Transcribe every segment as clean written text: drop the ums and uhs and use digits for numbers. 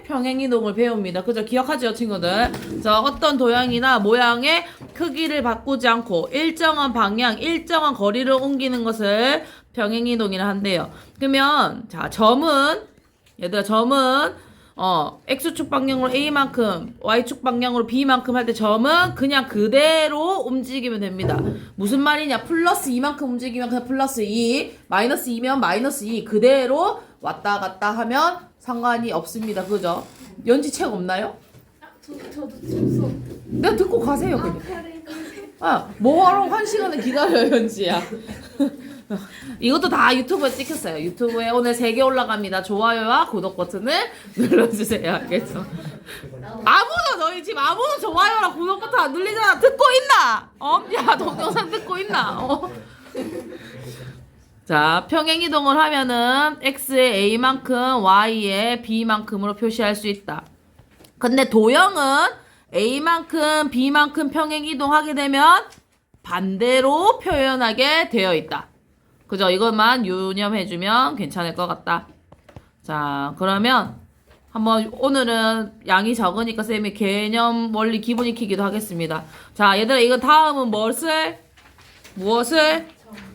평행이동을 배웁니다. 그죠? 기억하죠, 친구들? 자, 어떤 도형이나 모양의 크기를 바꾸지 않고 일정한 방향, 일정한 거리를 옮기는 것을 평행이동이라 한대요. 그러면 자, 얘들아, 점은 X축 방향으로 A만큼, Y축 방향으로 B만큼 할 때 점은 그냥 그대로 움직이면 됩니다. 무슨 말이냐? 플러스 2만큼 움직이면 그냥 플러스 2, 마이너스 2면 마이너스 2 그대로 왔다 갔다 하면 상관이 없습니다. 그죠? 연지 책 없나요? 저도 수업. 내가 듣고 가세요, 그냥. 뭐하러 1시간을 기다려요, 연지야. 이것도 다 유튜브에 찍혔어요. 유튜브에 오늘 3개 올라갑니다. 좋아요와 구독 버튼을 눌러주세요. 알겠죠? 너희 집 아무도 좋아요랑 구독 버튼 안 눌리잖아. 듣고 있나? 야, 동영상 듣고 있나? 자, 평행이동을 하면은 x의 a만큼 y의 b만큼으로 표시할 수 있다. 근데 도형은 a만큼 b만큼 평행이동하게 되면 반대로 표현하게 되어 있다. 그죠? 이것만 유념해주면 괜찮을 것 같다. 자, 그러면 한번 오늘은 양이 적으니까 쌤이 개념 원리 기본 익히기도 하겠습니다. 자, 얘들아, 이거 다음은 무엇을?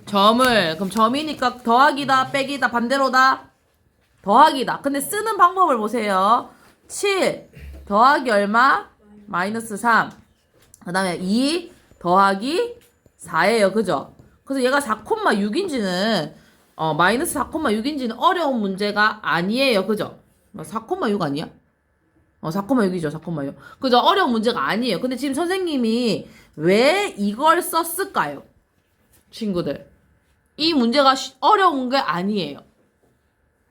점을. 그럼 점이니까 더하기다, 빼기다, 반대로다? 더하기다. 근데 쓰는 방법을 보세요. 7 더하기 얼마? 마이너스 3. 그 다음에 2 더하기 4예요. 그죠? 그래서 얘가 4,6인지는 마이너스 4,6인지는 어려운 문제가 아니에요. 그죠? 4,6 아니야? 4,6이죠. 4,6. 그죠? 어려운 문제가 아니에요. 근데 지금 선생님이 왜 이걸 썼을까요? 친구들. 이 문제가 어려운 게 아니에요.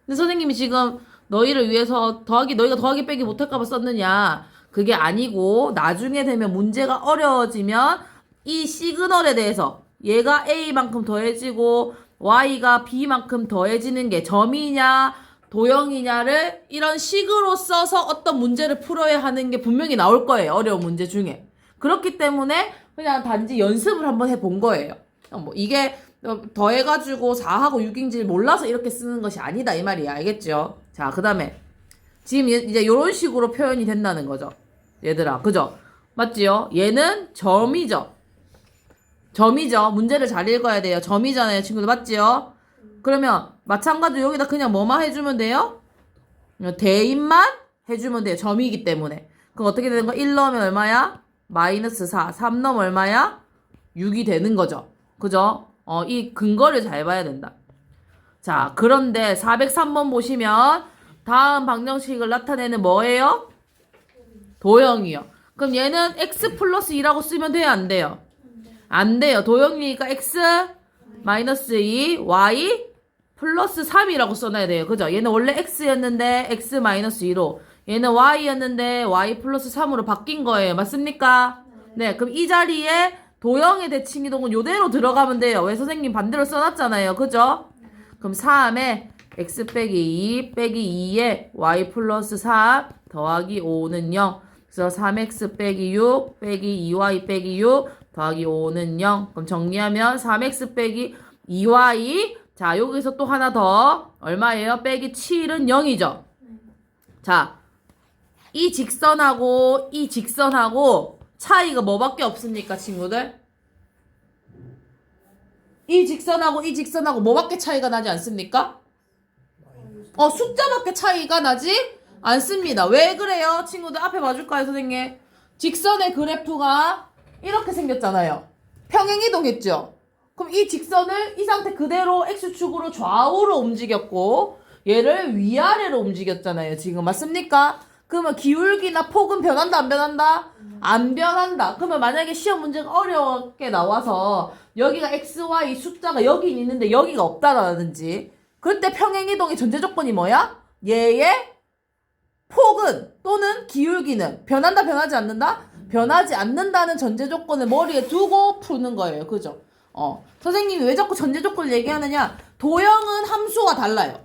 근데 선생님이 지금 너희를 위해서 너희가 더하기 빼기 못할까봐 썼느냐? 그게 아니고 나중에 되면 문제가 어려워지면 이 시그널에 대해서 얘가 A만큼 더해지고 Y가 B만큼 더해지는 게 점이냐 도형이냐를 이런 식으로 써서 어떤 문제를 풀어야 하는 게 분명히 나올 거예요. 어려운 문제 중에. 그렇기 때문에 그냥 단지 연습을 한번 해본 거예요. 이게 더해가지고 4하고 6인지를 몰라서 이렇게 쓰는 것이 아니다 이 말이야. 알겠죠? 자, 그 다음에 지금 이제 이런 식으로 표현이 된다는 거죠. 얘들아, 그죠? 맞지요? 얘는 점이죠. 문제를 잘 읽어야 돼요. 점이잖아요, 친구들. 맞지요? 그러면 마찬가지로 여기다 그냥 뭐만 해주면 돼요? 대입만 해주면 돼요. 점이기 때문에. 그럼 어떻게 되는 거야? 1 넣으면 얼마야? 마이너스 4. 3 넣으면 얼마야? 6이 되는 거죠. 그죠? 이 근거를 잘 봐야 된다. 자, 그런데 403번 보시면 다음 방정식을 나타내는 뭐예요? 도형이요. 그럼 얘는 x 플러스 2라고 쓰면 돼요? 안 돼요? 안 돼요. 도형이니까 x 마이너스 2, y 플러스 3이라고 써놔야 돼요. 그죠? 얘는 원래 x였는데 x 마이너스 2로, 얘는 y였는데 y 플러스 3으로 바뀐 거예요. 맞습니까? 네, 그럼 이 자리에 도형의 대칭이동은 요대로 들어가면 돼요. 왜 선생님 반대로 써놨잖아요. 그죠? 그럼 3에 x 빼기 2 빼기 2에 y 플러스 4 더하기 5는 0. 그래서 3x 빼기 6 빼기 2y 빼기 6 더하기 5는 0. 그럼 정리하면 3x 빼기 2y. 자, 여기서 또 하나 더. 얼마예요? 빼기 7은 0이죠. 자, 이 직선하고 차이가 뭐밖에 없습니까, 친구들? 이 직선하고 뭐밖에 차이가 나지 않습니까? 숫자밖에 차이가 나지 않습니다. 왜 그래요? 친구들 앞에 봐줄까요, 선생님? 직선의 그래프가 이렇게 생겼잖아요. 평행이동했죠? 그럼 이 직선을 이 상태 그대로 X축으로 좌우로 움직였고 얘를 위아래로 움직였잖아요. 지금 맞습니까? 그러면 기울기나 폭은 변한다 안 변한다? 안 변한다. 그러면 만약에 시험 문제가 어렵게 나와서 여기가 x, y 숫자가 여기 있는데 여기가 없다라든지 그럴 때 평행이동의 전제 조건이 뭐야? 얘의 폭은 또는 기울기는 변한다 변하지 않는다? 변하지 않는다는 전제 조건을 머리에 두고 푸는 거예요. 그죠? 선생님이 왜 자꾸 전제 조건을 얘기하느냐? 도형은 함수가 달라요.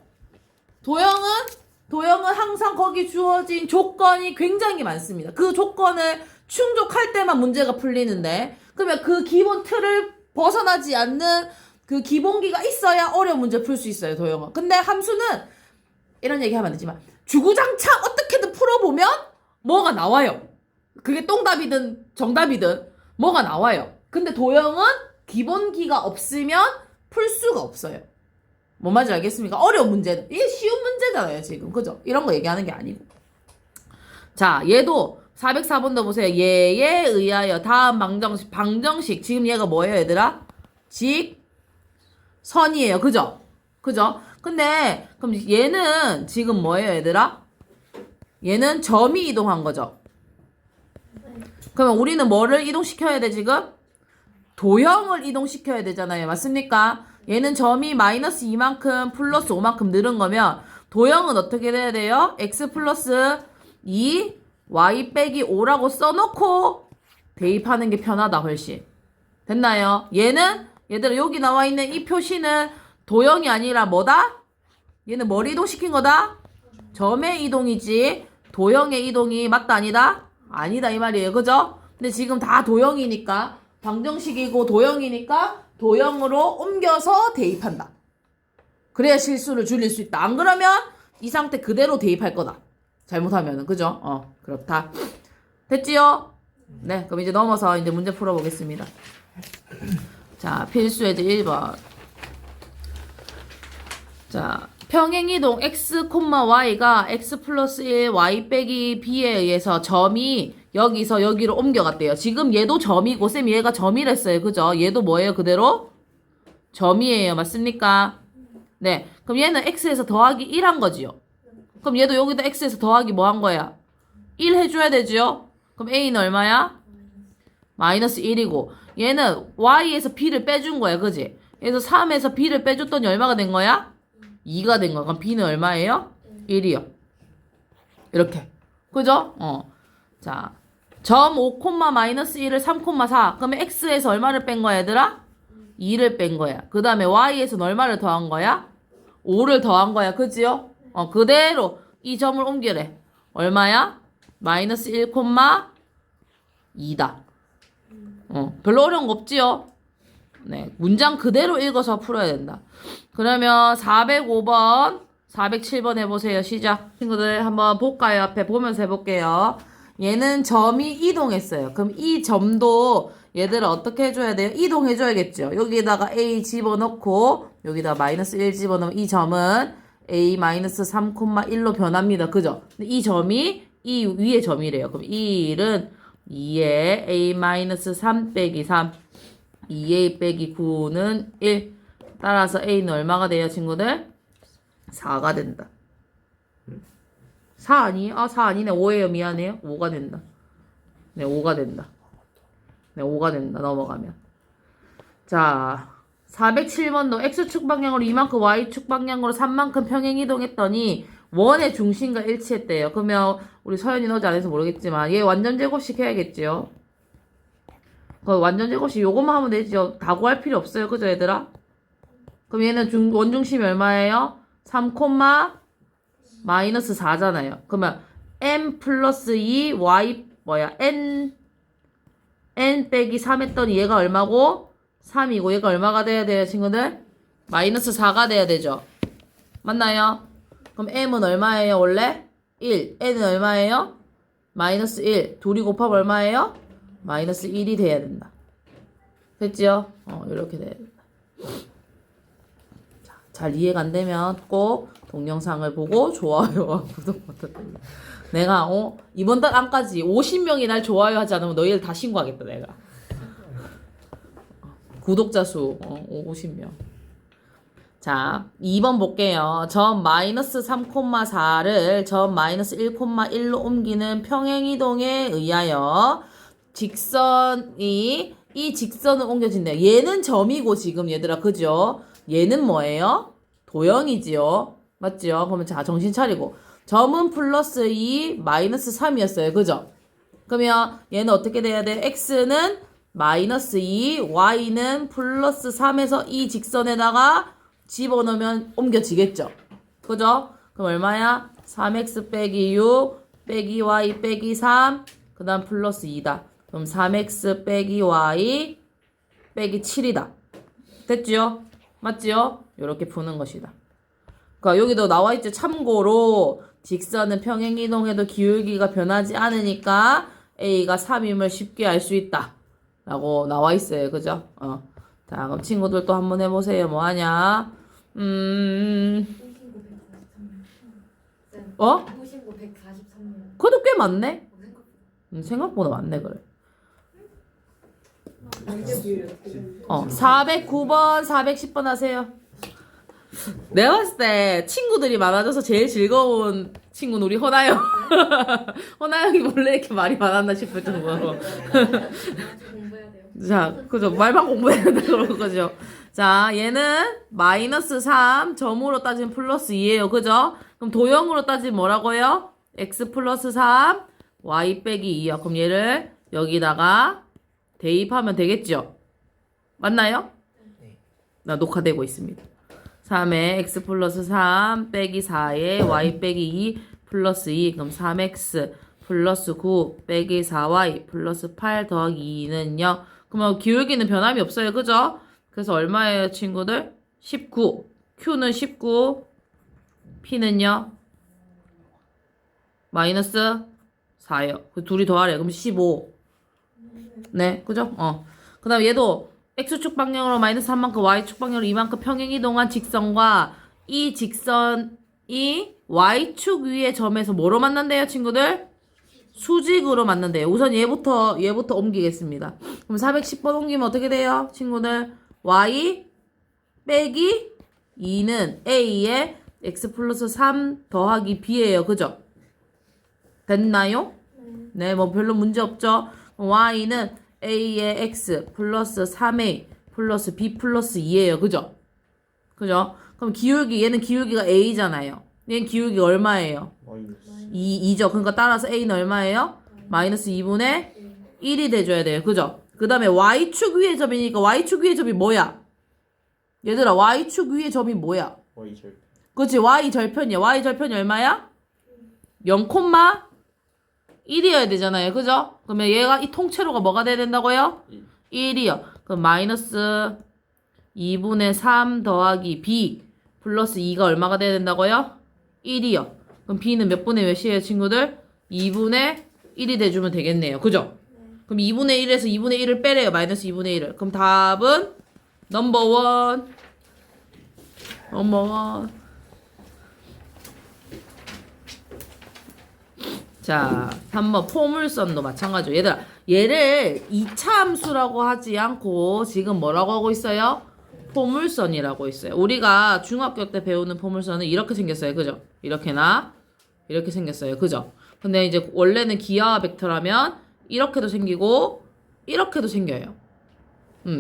도형은 항상 거기 주어진 조건이 굉장히 많습니다. 그 조건을 충족할 때만 문제가 풀리는데, 그러면 그 기본 틀을 벗어나지 않는 그 기본기가 있어야 어려운 문제 풀 수 있어요, 도형은. 근데 함수는 이런 얘기 하면 안 되지만 주구장창 어떻게든 풀 풀어보면 뭐가 나와요. 그게 똥답이든 정답이든 뭐가 나와요. 근데 도형은 기본기가 없으면 풀 수가 없어요. 뭔 말인지 알겠습니까? 어려운 문제는 이게 쉬운 문제잖아요 지금. 그죠? 이런 거 얘기하는 게 아니고. 자, 얘도 404번도 보세요. 얘에 의하여 다음 방정식. 지금 얘가 뭐예요, 얘들아? 직선이에요. 그죠? 그죠? 근데 그럼 얘는 지금 뭐예요, 얘들아? 얘는 점이 이동한 거죠. 그러면 우리는 뭐를 이동시켜야 돼, 지금? 도형을 이동시켜야 되잖아요. 맞습니까? 얘는 점이 마이너스 2만큼 플러스 5만큼 늘은 거면 도형은 어떻게 돼야 돼요? x 플러스 2 y 빼기 5라고 써놓고 대입하는 게 편하다 훨씬. 됐나요? 얘는 얘들아 여기 나와 있는 이 표시는 도형이 아니라 뭐다? 얘는 뭘 이동시킨 거다? 점의 이동이지 도형의 이동이 맞다 아니다? 아니다 이 말이에요. 그죠? 근데 지금 다 도형이니까 방정식이고 도형이니까 도형으로 옮겨서 대입한다. 그래야 실수를 줄일 수 있다. 안 그러면 이 상태 그대로 대입할 거다. 잘못하면은. 그죠? 그렇다. 됐지요? 네, 그럼 이제 넘어서 이제 문제 풀어보겠습니다. 자, 필수예제 1번. 자, 평행이동 x, y가 x 플러스 1, y 빼기 b에 의해서 점이 여기서 여기로 옮겨갔대요. 지금 얘도 점이고, 쌤 얘가 점이랬어요. 그죠? 얘도 뭐예요? 그대로? 점이에요. 맞습니까? 네. 그럼 얘는 x에서 더하기 1 한 거지요. 그럼 얘도 여기다 x에서 더하기 뭐 한 거야? 1 해줘야 되죠? 그럼 a는 얼마야? 마이너스 1이고, 얘는 y에서 b를 빼준 거야. 그지? 그래서 3에서 b를 빼줬더니 얼마가 된 거야? 2가 된 거야. 그럼 b는 얼마예요? 1이요. 이렇게. 그죠? 자, 점 5, 마이너스 1을 3, 4. 그러면 x에서 얼마를 뺀 거야, 얘들아? 2를 뺀 거야. 그 다음에 y에서는 얼마를 더한 거야? 5를 더한 거야. 그지요? 그대로 이 점을 옮기래. 얼마야? 마이너스 1, 2다. 별로 어려운 거 없지요? 네, 문장 그대로 읽어서 풀어야 된다. 그러면 405번, 407번 해보세요. 시작. 친구들 한번 볼까요? 앞에 보면서 해볼게요. 얘는 점이 이동했어요. 그럼 이 점도 얘들을 어떻게 해줘야 돼요? 이동해줘야겠죠. 여기다가 a 집어넣고 여기다 마이너스 1 집어넣으면 이 점은 a 마이너스 3,1로 변합니다. 그죠? 근데 이 점이 이 위에 점이래요. 그럼 이 1은 2에 a 마이너스 3 빼기 3 2a 빼기 9는 1. 따라서 a는 얼마가 돼요, 친구들? 4가 된다. 4 아니에요? 4 아니네. 5예요. 미안해요. 5가 된다. 네, 5가 된다. 네, 5가 된다. 넘어가면. 자, 407번도 x축 방향으로 이만큼 y축 방향으로 3만큼 평행 이동했더니 원의 중심과 일치했대요. 그러면 우리 서연이 어제 안 해서 모르겠지만 얘 완전 제곱식 해야겠지요. 그 완전 제곱식 요것만 하면 되죠. 다 구할 필요 없어요. 그죠, 얘들아? 그럼 얘는 원중심이 얼마예요? 3, 마이너스 4잖아요. 그러면 m 플러스 2 y n 빼기 3 했더니 얘가 얼마고? 3이고 얘가 얼마가 돼야 돼요, 친구들? 마이너스 4가 돼야 되죠. 맞나요? 그럼 m은 얼마예요, 원래? 1. n은 얼마예요? 마이너스 1. 둘이 곱하면 얼마예요? 마이너스 1이 돼야 된다. 됐지요? 이렇게 돼야 된다. 자, 잘 이해가 안 되면 꼭 동영상을 보고 좋아요와 구독 부탁드립니다. 내가 이번 달 안까지 50명이 날 좋아요 하지 않으면 너희들 다 신고하겠다 내가. 구독자 수 50명. 자, 2번 볼게요. 점 마이너스 3,4를 점 마이너스 1,1로 옮기는 평행이동에 의하여 직선이 이 직선을 옮겨진대요. 얘는 점이고 지금 얘들아 그죠? 얘는 뭐예요? 도형이지요. 맞지요? 그러면 자 정신 차리고 점은 플러스 2 마이너스 3이었어요. 그죠? 그러면 얘는 어떻게 돼야 돼? x는 마이너스 2 y는 플러스 3에서 이 직선에다가 집어넣으면 옮겨지겠죠? 그죠? 그럼 얼마야? 3x 빼기 6 빼기 y 빼기 3 그 다음 플러스 2다. 그럼 3x 빼기 y 빼기 7이다. 됐지요? 맞지요? 이렇게 푸는 것이다. 그러니까 여기도 나와있죠. 참고로 직선은 평행이동해도 기울기가 변하지 않으니까 A가 3임을 쉽게 알 수 있다. 라고 나와 있어요. 그죠? 자, 그럼 친구들 또 한번 해보세요. 뭐 하냐? 어? 95, 143명. 그것도 꽤 많네? 생각보다 많네, 그래. 409번, 410번 하세요. 내가 봤을 때 친구들이 많아져서 제일 즐거운 친구는 우리 허나영. 허나영이 원래 이렇게 말이 많았나 싶을 정도로. 공부해야 돼요. 자, 그죠. 말만 공부해야 된다고 그죠. 자, 얘는 마이너스 3, 점으로 따지면 플러스 2예요. 그죠? 그럼 도형으로 따지면 뭐라고요? x 플러스 3, y 빼기 2요. 그럼 얘를 여기다가 대입하면 되겠죠? 맞나요? 나 녹화되고 있습니다. 3에 x 플러스 3 빼기 4에 y 빼기 2 플러스 2. 그럼 3x 플러스 9 빼기 4y 플러스 8 더하기 2는 0. 그러면 기울기는 변함이 없어요. 그죠? 그래서 얼마예요, 친구들? 19. q는 19. p는요? 마이너스 4요. 그 둘이 더하래요. 그럼 15. 네, 그죠? 그 다음 얘도 x축 방향으로 마이너스 3만큼, y축 방향으로 2만큼 평행이동한 직선과 이 직선이 y축 위의 점에서 뭐로 만난대요, 친구들? 수직으로 만난대요. 우선 얘부터 옮기겠습니다. 그럼 410번 옮기면 어떻게 돼요, 친구들? y 빼기 2는 a의 x 플러스 3 더하기 b예요. 그죠? 됐나요? 네, 뭐 별로 문제 없죠? y는 a의 x 플러스 3a 플러스 b 플러스 2예요. 그죠? 그죠? 그럼 얘는 기울기가 a잖아요. 얘는 기울기가 얼마예요? 2죠. 그러니까 따라서 a는 얼마예요? 마이너스 2분의 1이 돼줘야 돼요. 그죠? 그 다음에 y축 위의 점이니까 y축 위의 점이 뭐야? 얘들아, y축 위의 점이 뭐야? Y절편. 그치, y절편이야. y절편이 얼마야? 0,1이어야 되잖아요. 그죠? 그러면 얘가 이 통째로가 뭐가 돼야 된다고요? 1이요. 그럼 마이너스 2분의 3 더하기 b 플러스 2가 얼마가 돼야 된다고요? 1이요. 그럼 b는 몇 분의 몇이에요, 친구들? 2분의 1이 돼주면 되겠네요. 그죠? 그럼 2분의 1에서 2분의 1을 빼래요. 마이너스 2분의 1을. 그럼 답은 넘버 1. 자, 3번 포물선도 마찬가지로. 얘들아, 얘를 2차 함수라고 하지 않고 지금 뭐라고 하고 있어요? 포물선이라고 있어요. 우리가 중학교 때 배우는 포물선은 이렇게 생겼어요. 그죠? 이렇게나 이렇게 생겼어요. 그죠? 근데 이제 원래는 기하와 벡터라면 이렇게도 생기고 이렇게도 생겨요.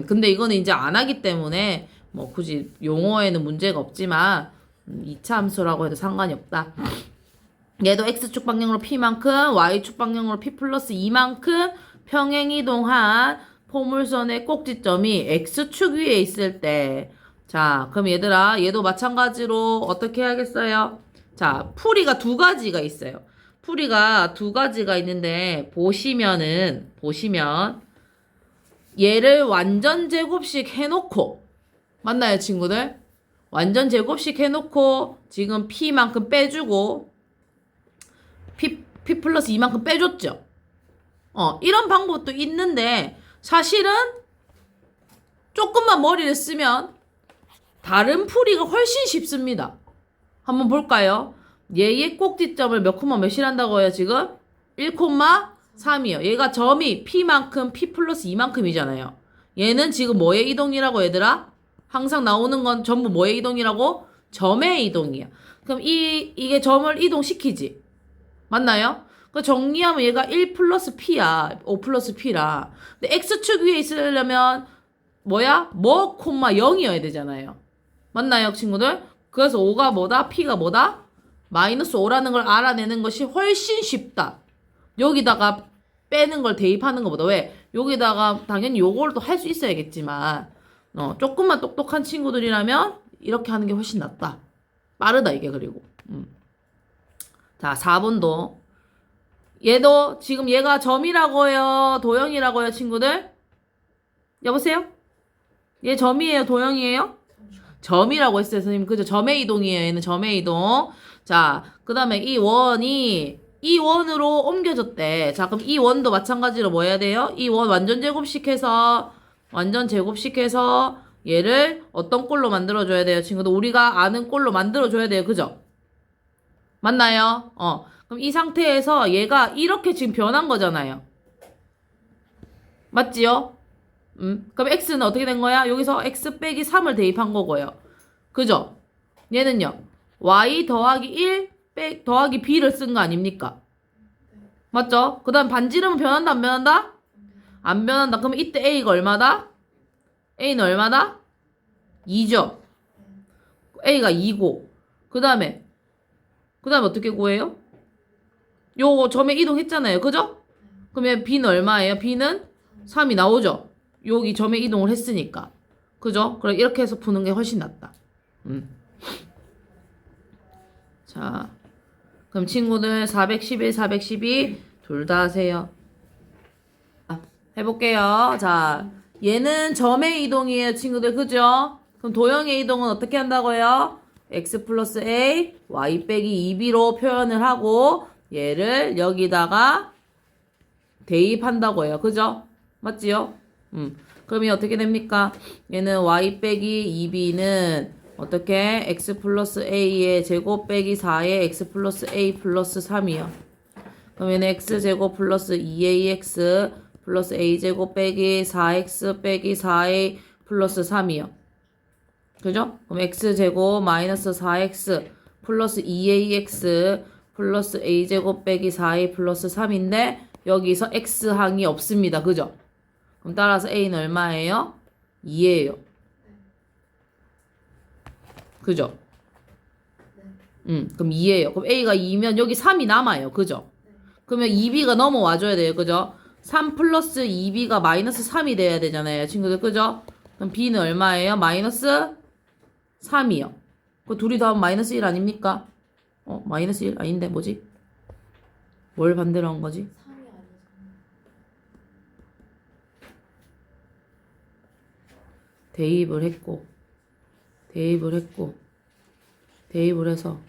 근데 이거는 이제 안 하기 때문에 뭐 굳이 용어에는 문제가 없지만 2차 함수라고 해도 상관이 없다. 얘도 x축 방향으로 p만큼 y축 방향으로 p 플러스 2만큼 평행이동한 포물선의 꼭지점이 x축 위에 있을 때, 자, 그럼 얘들아, 얘도 마찬가지로 어떻게 해야겠어요? 자, 풀이가 두 가지가 있어요. 풀이가 두 가지가 있는데 보시면 얘를 완전 제곱식 해놓고, 맞나요, 친구들? 완전 제곱식 해놓고 지금 p만큼 빼주고 p 플러스 2만큼 빼줬죠. 이런 방법도 있는데 사실은 조금만 머리를 쓰면 다른 풀이가 훨씬 쉽습니다. 한번 볼까요? 얘의 꼭지점을 몇 콤마 몇이란다고요, 지금? 1,3이요. 얘가 점이 p만큼 p 플러스 2만큼이잖아요. 얘는 지금 뭐의 이동이라고, 얘들아? 항상 나오는 건 전부 뭐의 이동이라고? 점의 이동이야. 그럼 이게 점을 이동시키지. 맞나요? 그 정리하면 얘가 1 플러스 p야. 5 플러스 p라. 근데 x축 위에 있으려면 뭐야? 뭐, 콤마 0이어야 되잖아요. 맞나요, 친구들? 그래서 5가 뭐다? p가 뭐다? 마이너스 5라는 걸 알아내는 것이 훨씬 쉽다. 여기다가 빼는 걸 대입하는 것보다. 왜? 여기다가 당연히 요걸 또 할 수 있어야겠지만 조금만 똑똑한 친구들이라면 이렇게 하는 게 훨씬 낫다. 빠르다, 이게. 그리고 자, 4번도 얘도 지금 얘가 점이라고요, 도형이라고요, 친구들? 여보세요? 얘 점이에요, 도형이에요? 점이라고 했어요, 선생님. 그죠? 점의 이동이에요. 얘는 점의 이동. 자, 그 다음에 이 원이 이 원으로 옮겨졌대. 자, 그럼 이 원도 마찬가지로 뭐 해야 돼요? 이 원 완전 제곱시켜서 얘를 어떤 꼴로 만들어줘야 돼요? 친구들 우리가 아는 꼴로 만들어줘야 돼요. 그죠? 맞나요? 그럼 이 상태에서 얘가 이렇게 지금 변한 거잖아요. 맞지요? 그럼 x는 어떻게 된 거야? 여기서 x 빼기 3을 대입한 거고요. 그죠? 얘는요. y 더하기 1 더하기 b를 쓴 거 아닙니까? 맞죠? 그 다음 반지름은 변한다 안 변한다? 안 변한다. 그러면 이때 a가 얼마다? a는 얼마다? 2죠? a가 2고 그 다음에 어떻게 구해요? 요거 점에 이동했잖아요. 그죠? 그러면 b는 얼마예요? b는 3이 나오죠? 여기 점에 이동을 했으니까. 그죠? 그래 이렇게 해서 푸는 게 훨씬 낫다. 자, 그럼 친구들 411, 412 둘 다 하세요. 해볼게요. 자, 얘는 점의 이동이에요, 친구들. 그죠? 그럼 도형의 이동은 어떻게 한다고요? x 플러스 a, y 빼기 2b로 표현을 하고 얘를 여기다가 대입한다고 해요. 그죠? 맞지요? 그러면 어떻게 됩니까? 얘는 y 빼기 2b는 어떻게? x 플러스 a의 제곱 빼기 4의 x 플러스 a 플러스 3이요. 그럼 얘는 x제곱 플러스 2ax 플러스 a제곱 빼기 4x 빼기 4a 플러스 3이요. 그죠? 그럼 x제곱 마이너스 4x 플러스 2ax 플러스 a제곱 빼기 4a 플러스 3인데 여기서 x항이 없습니다. 그죠? 그럼 따라서 a는 얼마예요? 2예요. 그죠? 그럼 2예요. 그럼 a가 2면 여기 3이 남아요. 그죠? 그러면 2b가 넘어와줘야 돼요. 그죠? 3 플러스 2b가 마이너스 3이 돼야 되잖아요. 친구들. 그죠? 그럼 b는 얼마예요? 마이너스 3이요. 그 둘이 더하면 마이너스 1 아닙니까? 마이너스 1 아닌데 뭐지? 뭘 반대로 한 거지? 3이 아니죠. 대입을 해서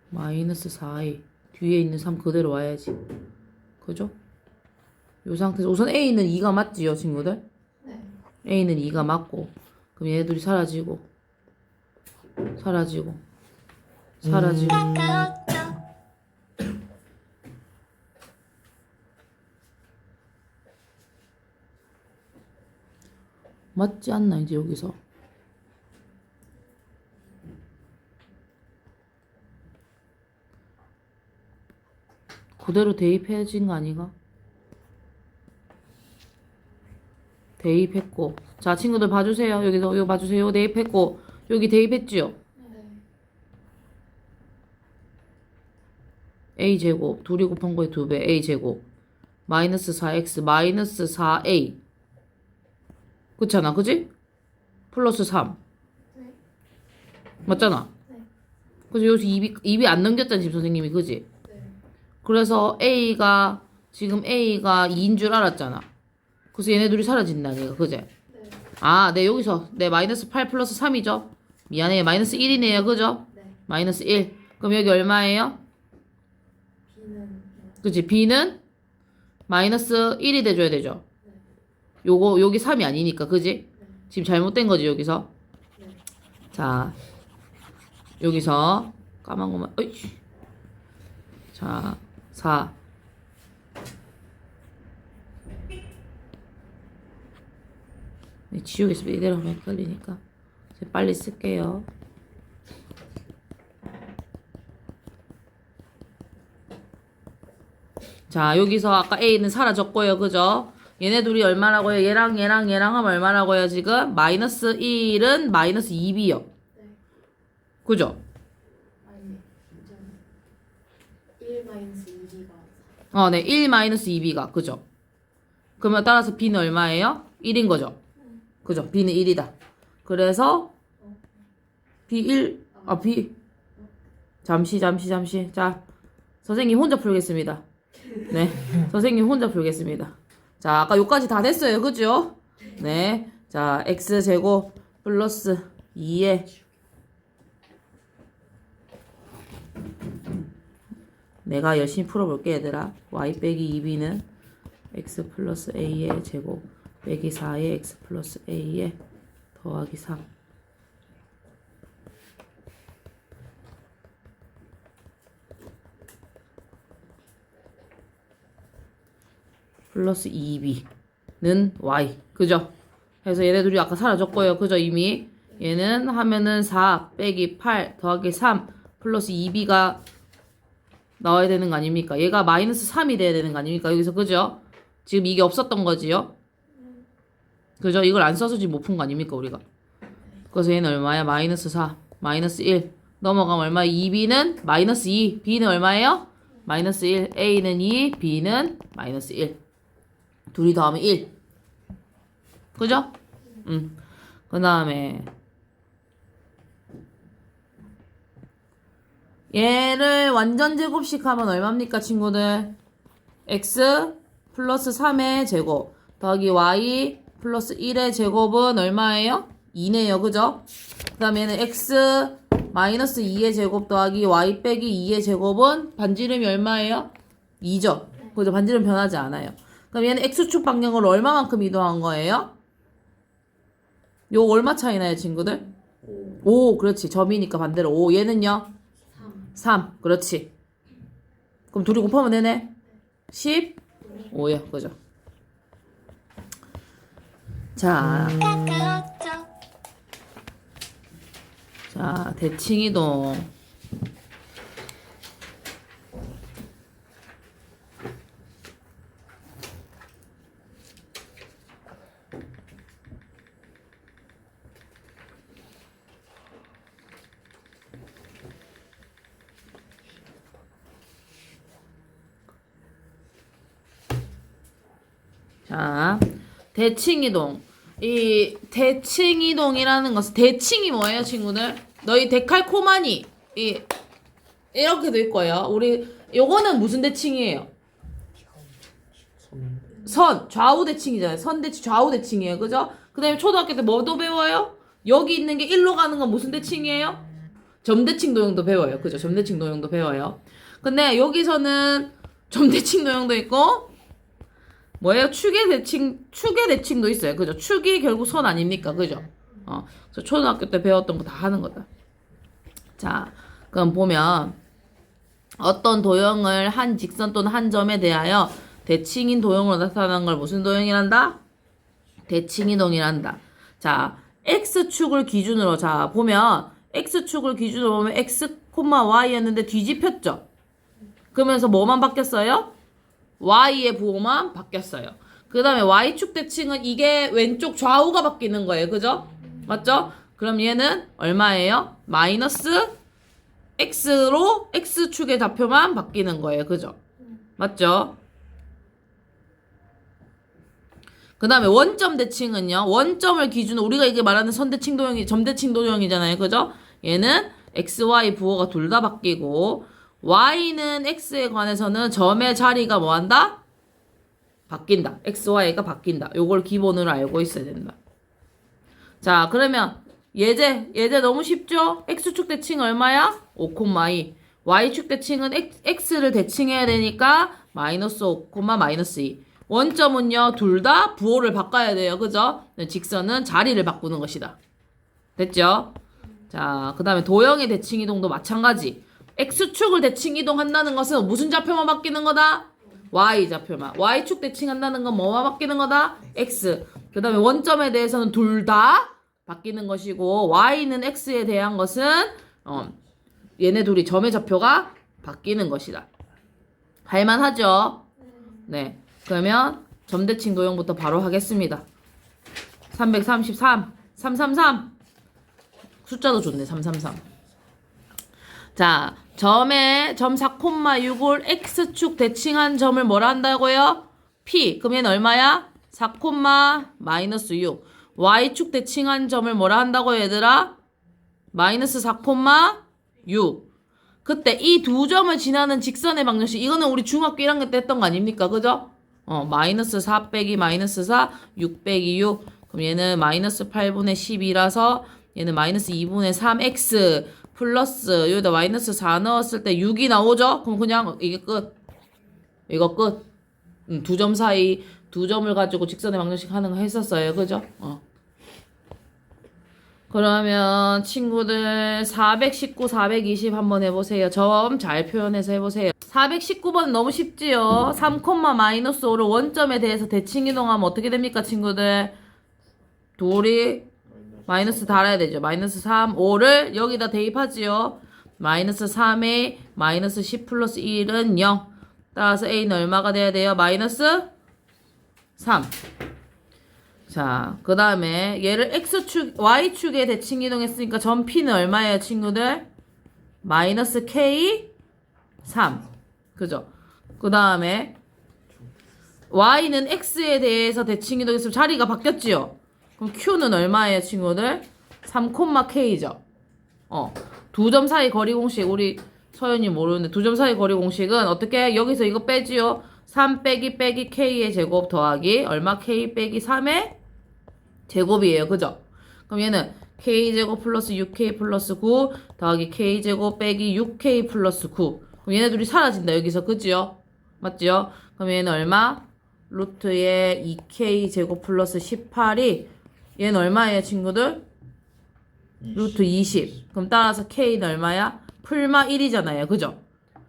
마이너스 4이 뒤에 있는 3 그대로 와야지. 그죠? 요 상태에서 우선 A는 2가 맞지요, 친구들? 네. A는 2가 맞고 그럼 얘네들이 사라지고 맞지 않나 이제 여기서 그대로 대입해진 거 아니가? 대입했고 자 친구들 봐주세요. 여기서 이거 봐주세요. 대입했고 여기 대입했지요? 네. a제곱 둘이 곱한 거에 2배 a제곱 마이너스 4x 마이너스 4a 그렇잖아. 그지? 플러스 3 네. 맞잖아. 네. 그래서 여기서 입이 안 넘겼잖아 지금 선생님이. 그지? 네. 그래서 지금 a가 2인 줄 알았잖아. 그래서 얘네 둘이 사라진다 얘가. 그지? 네. 네 여기서 마이너스 8 플러스 3이죠. 미안해요. 마이너스 1이네요. 그죠? 네. 마이너스 1 그럼 여기 얼마예요? B는 그치? b는 마이너스 1이 돼줘야 되죠. 여기 3이 아니니까. 그지? 지금 잘못된 거지 여기서. 네. 자 여기서 까만 것만 어이씨. 자 4 지우겠습니다. 이대로 하면 헷갈리니까 빨리 쓸게요. 자 여기서 아까 A는 사라졌고요. 그죠? 얘네 둘이 얼마라고요? 얘랑 하면 얼마라고요? 지금 마이너스 1은 마이너스 2b요. 네. 그죠? 아니, 1 마이너스 2B가 네 1 마이너스 2b가 그죠? 그러면 따라서 b는 얼마예요? 1인 거죠? 그죠? b는 1이다. 그래서 b1 b 잠시 자 선생님 혼자 풀겠습니다. 네 선생님 혼자 풀겠습니다. 자 아까 요까지 다 됐어요. 그죠? 네 자 x제곱 플러스 2에 내가 열심히 풀어볼게 얘들아. y 빼기 2b는 x 플러스 a의 제곱 빼기 4의 x 플러스 a의 더하기 3 플러스 2b는 y. 그죠? 그래서 얘네 둘이 아까 사라졌고요. 그죠? 이미 얘는 하면은 4 빼기 8 더하기 3 플러스 2b가 나와야 되는 거 아닙니까? 얘가 마이너스 3이 돼야 되는 거 아닙니까? 여기서 그죠? 지금 이게 없었던 거지요? 그죠? 이걸 안 써서 지금 못 푼 거 아닙니까? 우리가. 그래서 얘는 얼마야? 마이너스 4 마이너스 1 넘어가면 얼마야? 2b는 마이너스 2 b는 얼마예요? 마이너스 1 a는 2 b는 마이너스 1 둘이 더하면 1 그죠? 그 다음에 얘를 완전 제곱식 하면 얼마입니까 친구들? x 플러스 3의 제곱 더하기 y 플러스 1의 제곱은 얼마예요? 2네요 그죠? 그 다음에 얘는 x 마이너스 2의 제곱 더하기 y 빼기 2의 제곱은 반지름이 얼마예요? 2죠? 그죠? 반지름 변하지 않아요. 그럼 얘는 x축 방향으로 얼마만큼 이동한 거예요? 요거 얼마 차이 나요 친구들? 5 그렇지 점이니까 반대로 5 얘는요? 3 그렇지. 그럼 둘이 곱하면 되네. 15요 그죠? 자, 자 대칭이동 자, 대칭이동. 이 대칭이동이라는 것은 대칭이 뭐예요, 친구들? 너희 데칼코마니 이렇게 돼 있고요. 우리 요거는 무슨 대칭이에요? 선 좌우 대칭이잖아요. 선 대칭 좌우 대칭이에요, 그죠? 그다음에 초등학교 때 뭐도 배워요? 여기 있는 게 1로 가는 건 무슨 대칭이에요? 점대칭 도형도 배워요, 그죠? 점대칭 도형도 배워요. 근데 여기서는 점대칭 도형도 있고. 뭐예요? 축의 대칭도 있어요. 그죠? 축이 결국 선 아닙니까? 그죠? 그래서 초등학교 때 배웠던 거 다 하는 거다. 자, 그럼 보면 어떤 도형을 한 직선 또는 한 점에 대하여 대칭인 도형으로 나타나는 걸 무슨 도형이란다? 대칭이동이란다. 자, x축을 기준으로 자, 보면 x축을 기준으로 보면 x, y였는데 뒤집혔죠? 그러면서 뭐만 바뀌었어요? y의 부호만 바뀌었어요. 그 다음에 y축 대칭은 이게 왼쪽 좌우가 바뀌는 거예요. 그죠? 맞죠? 그럼 얘는 얼마예요? 마이너스 x로 x축의 좌표만 바뀌는 거예요. 그죠? 맞죠? 그 다음에 원점 대칭은요. 원점을 기준으로 우리가 이게 말하는 선대칭 도형이 점대칭 도형이잖아요. 그죠? 얘는 x, y 부호가 둘 다 바뀌고 y는 x에 관해서는 점의 자리가 뭐한다? 바뀐다. x, y가 바뀐다. 요걸 기본으로 알고 있어야 된다. 자, 그러면 예제 너무 쉽죠? x축 대칭 얼마야? 5,2. y축 대칭은 x를 대칭해야 되니까 마이너스 5, 마이너스 2. 원점은요, 둘 다 부호를 바꿔야 돼요. 그죠? 직선은 자리를 바꾸는 것이다. 됐죠? 자, 그 다음에 도형의 대칭 이동도 마찬가지. x축을 대칭 이동한다는 것은 무슨 좌표만 바뀌는 거다? y 좌표만. y축 대칭한다는 건 뭐만 바뀌는 거다? x. 그 다음에 원점에 대해서는 둘 다 바뀌는 것이고 y는 x에 대한 것은 얘네 둘이 점의 좌표가 바뀌는 것이다. 할만하죠? 네. 그러면 점대칭 도형부터 바로 하겠습니다. 333, 333. 숫자도 좋네, 333. 자, 점 4,6을 x축 대칭한 점을 뭐라 한다고요? p. 그럼 얘는 얼마야? 4, 마이너스 6. y축 대칭한 점을 뭐라 한다고요, 얘들아? 마이너스 4, 6. 그때 이 두 점을 지나는 직선의 방정식. 이거는 우리 중학교 1학년 때 했던 거 아닙니까? 그죠? 마이너스 4 빼기 마이너스 4, 6 빼기 6. 그럼 얘는 마이너스 8분의 12라서 얘는 마이너스 2분의 3x 플러스 여기다 마이너스 4 넣었을 때 6이 나오죠? 그럼 그냥 이게 끝. 이거 끝. 두 점 사이 두 점을 가지고 직선의 방정식 하는 거 했었어요. 그죠? 그러면 친구들 419, 420 한번 해보세요. 점 잘 표현해서 해보세요. 419번 너무 쉽지요? 3, 마이너스 5를 원점에 대해서 대칭 이동하면 어떻게 됩니까, 친구들? 둘이 마이너스 달아야 되죠. 마이너스 3, 5를 여기다 대입하지요. 마이너스 3에 마이너스 10 플러스 1은 0. 따라서 A는 얼마가 돼야 돼요? 마이너스 3. 자, 그 다음에 얘를 X축, Y축에 대칭 이동했으니까 점 P는 얼마예요, 친구들? 마이너스 K 3. 그죠? 그 다음에 Y는 X에 대해서 대칭 이동했으면 자리가 바뀌었지요? 그럼 Q는 얼마예요, 친구들? 3, K죠? 두 점 사이 거리 공식, 우리 서연이 모르는데, 두 점 사이 거리 공식은 어떻게? 여기서 이거 빼지요? 3 빼기 K의 제곱 더하기, 얼마? K 빼기 3의 제곱이에요. 그죠? 그럼 얘는 K제곱 플러스 6K 플러스 9 더하기 K제곱 빼기 6K 플러스 9. 그럼 얘네 둘이 사라진다. 여기서. 그지요? 맞지요? 그럼 얘는 얼마? 루트에 2K 제곱 플러스 18이 얘는 얼마예요, 친구들? 20. 루트 20. 그럼 따라서 K는 얼마야? 풀마 1이잖아요. 그죠?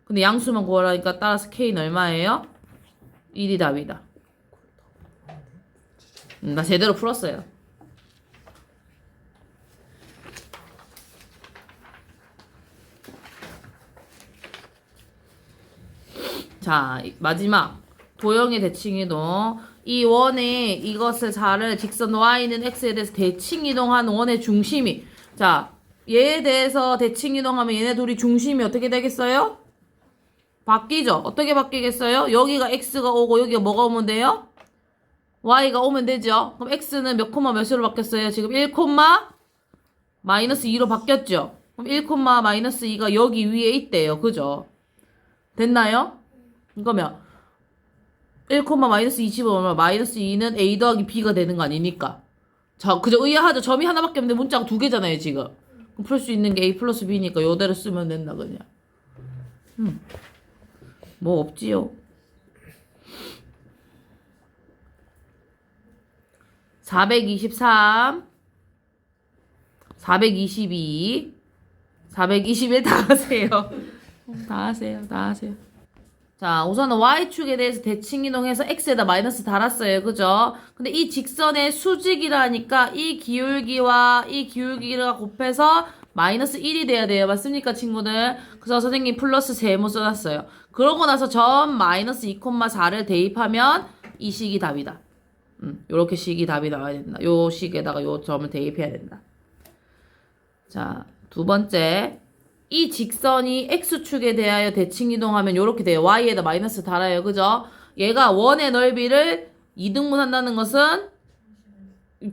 근데 양수만 구하라니까 따라서 K는 얼마예요? 1이 답이다. 나 제대로 풀었어요. 자, 마지막 도형의 대칭이동. 이 원에 이것을 4를 직선 y는 x에 대해서 대칭이동한 원의 중심이, 자, 얘에 대해서 대칭이동하면 얘네 둘이 중심이 어떻게 되겠어요? 바뀌죠? 어떻게 바뀌겠어요? 여기가 x가 오고 여기가 뭐가 오면 돼요? y가 오면 되죠? 그럼 x는 몇 콤마 몇으로 바뀌었어요? 지금 1 마이너스 2로 바뀌었죠? 그럼 1 마이너스 2가 여기 위에 있대요. 그죠? 됐나요? 그러면 1 마이너스 20은 얼마? 마이너스 2는 a 더하기 b가 되는 거 아닙니까? 자, 그죠? 의아하죠? 점이 하나밖에 없는데 문자가 두 개잖아요, 지금. 그럼 풀 수 있는 게 a 플러스 b니까 요대로 쓰면 된다, 그냥. 뭐 없지요? 423, 422, 421 다 하세요. 다 하세요. 다 하세요. 자, 우선은 Y축에 대해서 대칭 이동해서 X에다 마이너스 달았어요. 그죠? 근데 이 직선의 수직이라니까 이 기울기와 이 기울기가 곱해서 마이너스 1이 돼야 돼요. 맞습니까, 친구들? 그래서 선생님 플러스 세모 써놨어요. 그러고 나서 점 마이너스 2,4를 대입하면 이 식이 답이다. 요렇게 식이 답이 나와야 된다. 요 식에다가 요 점을 대입해야 된다. 자, 두 번째. 이 직선이 X축에 대하여 대칭 이동하면 요렇게 돼요. Y에다 마이너스 달아요. 그죠? 얘가 원의 넓이를 2등분 한다는 것은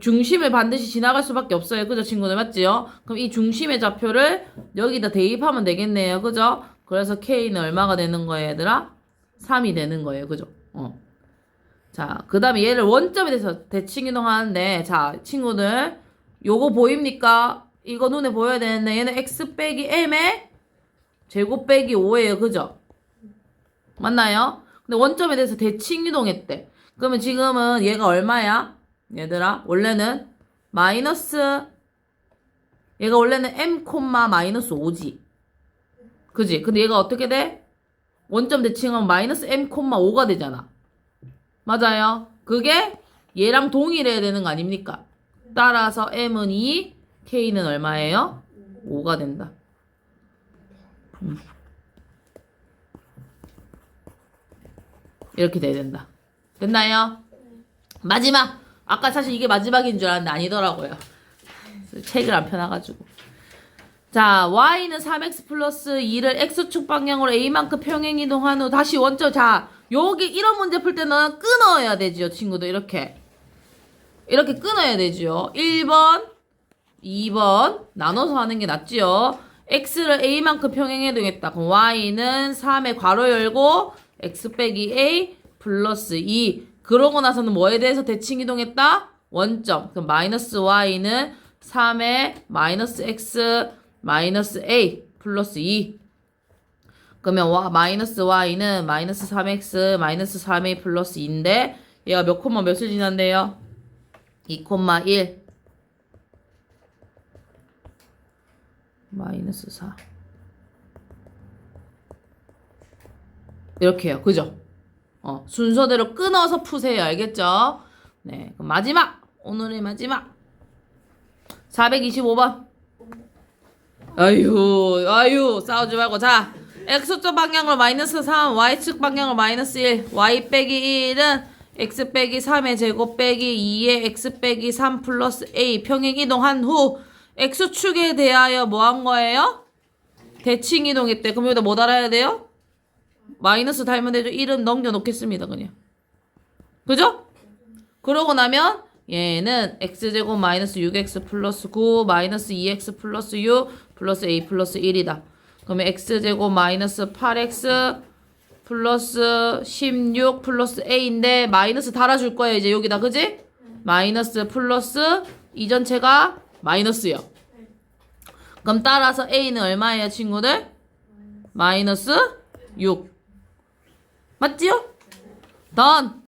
중심을 반드시 지나갈 수밖에 없어요. 그죠, 친구들? 맞지요? 그럼 이 중심의 좌표를 여기다 대입하면 되겠네요. 그죠? 그래서 K는 얼마가 되는 거예요, 얘들아? 3이 되는 거예요. 그죠? 자, 그 다음에 얘를 원점에 대해서 대칭 이동하는데, 자, 친구들, 요거 보입니까? 이거 눈에 보여야 되는데, 얘는 x 빼기 m의 제곱 빼기 5예요. 그죠? 맞나요? 근데 원점에 대해서 대칭 이동했대. 그러면 지금은 얘가 얼마야? 얘들아, 원래는 마이너스, 얘가 원래는 m, 마이너스 5지. 그지? 근데 얘가 어떻게 돼? 원점 대칭하면 마이너스 m, 5가 되잖아. 맞아요? 그게 얘랑 동일해야 되는 거 아닙니까? 따라서 m은 2, K는 얼마예요? 5가 된다. 이렇게 돼야 된다. 됐나요? 마지막! 아까 사실 이게 마지막인 줄 알았는데 아니더라고요. 책을 안 펴놔가지고. 자, y는 3x 플러스 2를 x축 방향으로 a만큼 평행 이동한 후 다시 원점. 자, 여기 이런 문제 풀 때는 끊어야 되지요, 친구들. 이렇게 끊어야 되지요. 1번 2번 나눠서 하는 게 낫지요. x를 a만큼 평행이동했다. 그럼 y는 3의 괄호 열고 x 빼기 a 플러스 2. 그러고 나서는 뭐에 대해서 대칭 이동했다? 원점. 그럼 마이너스 y는 3의 마이너스 x 마이너스 A 플러스 2. 그러면 마이너스 y는 마이너스 3x 마이너스 3a 플러스 2인데 얘가 몇 콤마 몇을 지난대요? 2,1 마이너스 4 이렇게 해요. 그죠? 순서대로 끊어서 푸세요. 알겠죠? 네. 그럼 마지막! 오늘의 마지막! 425번. 아유, 싸우지 말고. 자, x축 방향으로 마이너스 3, y축 방향으로 마이너스 1. y 빼기 1은 x 빼기 3의 제곱 빼기 2의 x 빼기 3 플러스 a 평행 이동한 후 x축에 대하여 뭐 한 거예요? 대칭 이동했대. 그럼 여기다 뭐 달아야 돼요? 마이너스 달면 되죠. 1은 넘겨놓겠습니다. 그냥. 그죠? 그러고 나면 얘는 x제곱 마이너스 6x 플러스 9 마이너스 2x 플러스 6 플러스 a 플러스 1이다. 그러면 x제곱 마이너스 8x 플러스 16 플러스 a인데 마이너스 달아줄 거예요. 이제 여기다. 그지? 마이너스 플러스 이 전체가 마이너스요. 그럼 따라서 a는 얼마예요, 친구들? 마이너스 6. 맞지요? 던.